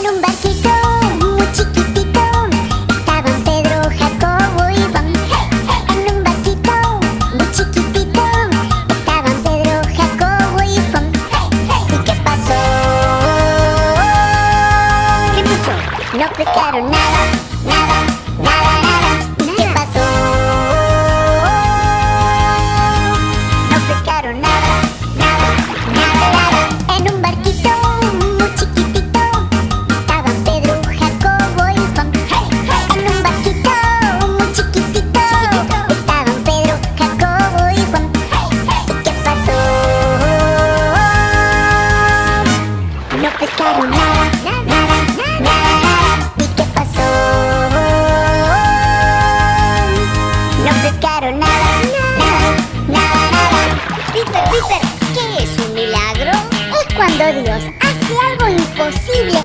En un barquito muy chiquitito estaban Pedro, Jacobo y Juan. En un barquito muy chiquitito estaban Pedro, Jacobo y Juan. ¿Y qué pasó? ¿Qué pasó? No pescaron nada, nada, nada, nada. ¿Qué pasó? No pescaron nada, nada, nada, nada. En un barquito muy chiquitito estaban Pedro, Jacobo y Juan. En un barquito muy chiquitito estaban Pedro, Jacobo y Juan. ¿Y qué pasó? No pescaron nada, nada, nada, nada. ¿Y qué pasó? No pescaron nada, nada, nada, nada. Peter, ¿qué es un milagro? Es cuando Dios hace algo imposible